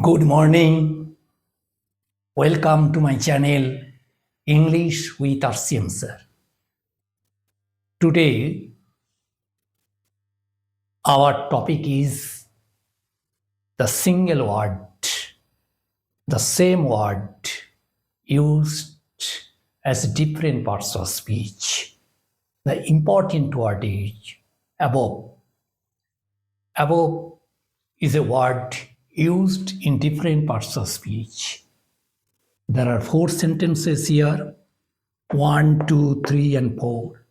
Good morning. Welcome to my channel English with RCM sir. Today our topic is the single word, the same word used as different parts of speech. The important word is above. Above is a word used in different parts of speech. There are 4 sentences here, 1, 2, 3, and 4.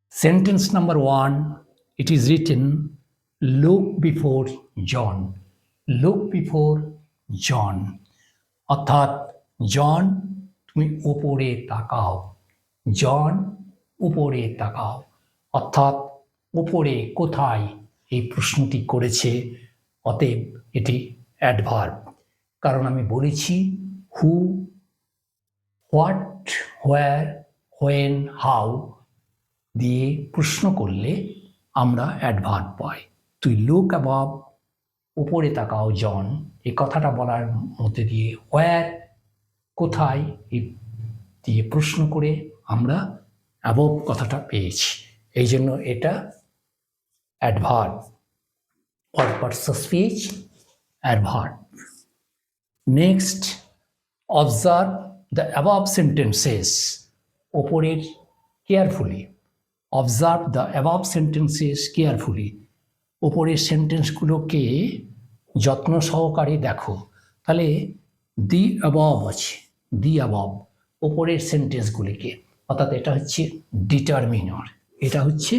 Sentence number 1, it is written, look before John. Look before John. অর্থাৎ জন তুমি উপরে তাকাও। জন উপরে তাকাও। অর্থাৎ উপরে কোথায় এই প্রশ্নটি করেছে, অতএব এটি অ্যাডভার্ব। কারণ আমি বলেছি হু, হোয়াট, হোয়ার, হোয়েন, হাউ দিয়ে প্রশ্ন করলে আমরা অ্যাডভার্ব পাই। তুই লুক অ্যাবভ, উপরে তাকাও জন, এই কথাটা বলার মধ্যে দিয়ে হোয়ার, কোথায় এই দিয়ে প্রশ্ন করে আমরা অ্যাবভ কথাটা পেয়েছি। এই জন্য এটা adverb or parts of speech, adverb. Next, observe the above sentences. ওপরের carefully. Observe the above sentences carefully. ওপরের সেন্টেন্সগুলোকে যত্ন সহকারে দেখো। তাহলে দি above আছে, দি above ওপরের সেন্টেন্সগুলিকে, অর্থাৎ এটা হচ্ছে ডিটারমিনার, এটা হচ্ছে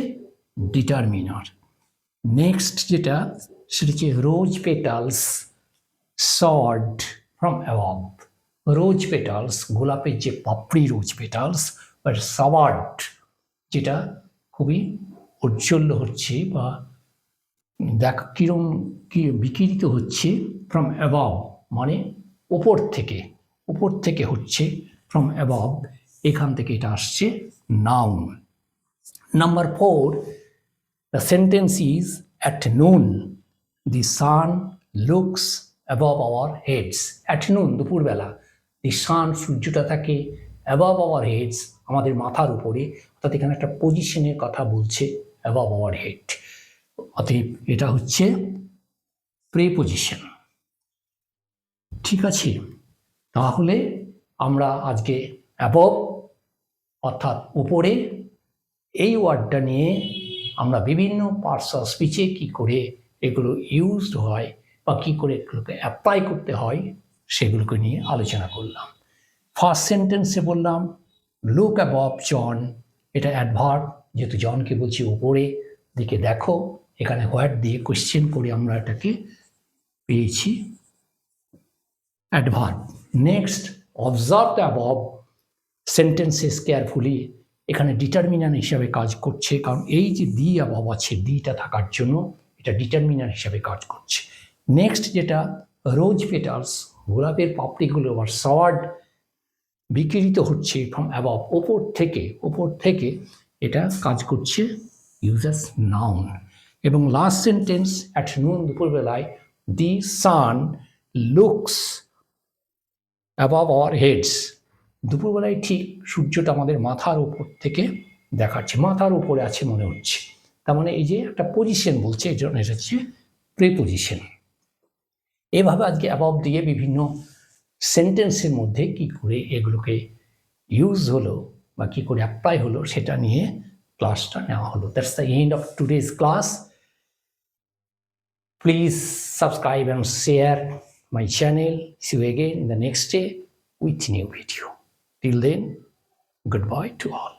ডিটারমিনার। নেক্সট যেটা সেটা হচ্ছে rose petals showered from above. Rose petals, গোলাপের যে পাপড়ি রোজ পেটালস, বাট সাওয়ার্ড যেটা খুবই উজ্জ্বল হচ্ছে বা দেখ কিরম কি বিকিরিত হচ্ছে, ফ্রম অ্যাবভ মানে ওপর থেকে, ওপর থেকে হচ্ছে, ফ্রম অ্যাবভ এখান থেকে এটা আসছে noun. Number 4, the sentence is, at noon, the sun looks above our heads. At noon, দুপুরবেলা, the sun, সূর্যটা থাকে above our heads, আমাদের মাথার উপরে, অর্থাৎ এখানে একটা পজিশনের কথা বলছে, above our head। অতএব এটা হচ্ছে প্রিপজিশন। ঠিক আছে, তাহলে আমরা আজকে above অর্থাৎ উপরে এই ওয়ার্ডটা নিয়ে আমরা বিভিন্ন পার্টস অফ স্পিচে কী করে এগুলো ইউজড হয় বা কী করে এগুলোকে অ্যাপ্লাই করতে হয় সেগুলোকে নিয়ে আলোচনা করলাম। ফার্স্ট সেন্টেন্সে বললাম লুক অ্যাবভ জন, এটা অ্যাডভার্ব, যেহেতু জনকে বলছি উপরে দিকে দেখো, এখানে হোয়াট দিয়ে কোয়েশ্চেন করে আমরা এটাকে পেয়েছি adverb. Next, observe the above sentences carefully, এখানে ডিটারমিনার হিসাবে কাজ করছে, কারণ এই যে দি অ্যাবভ আছে, দিটা থাকার জন্য এটা ডিটারমিনার হিসাবে কাজ করছে। নেক্সট যেটা রোজ পেটালস, গোলাপের পাপড়িগুলো বা সাওয়ার্ড বিকিরিত হচ্ছে ফ্রম অ্যাবভ, ওপর থেকে, ওপর থেকে এটা কাজ করছে ইউজ অ্যাজ নাউন। এবং লাস্ট সেন্টেন্স, অ্যাট নুন, দুপুরবেলায়, দি সান লুকস অ্যাবভ আওয়ার হেডস, দুপুরবেলায় ঠিক সূর্যটা আমাদের মাথার উপর থেকে দেখাচ্ছে, মাথার উপরে আছে মনে হচ্ছে, তার মানে এই যে একটা পজিশন বলছে, এই জন্য এটা হচ্ছে প্রিপজিশন। এভাবে আজকে অ্যাবভ দিয়ে বিভিন্ন সেন্টেন্সের মধ্যে কি করে এগুলোকে ইউজ হলো বা কি করে অ্যাপ্লাই হলো সেটা নিয়ে ক্লাসটা নেওয়া হলো। That's the end of today's class. Please subscribe and share my channel. See you again in the next day with new video. Till then, goodbye to all.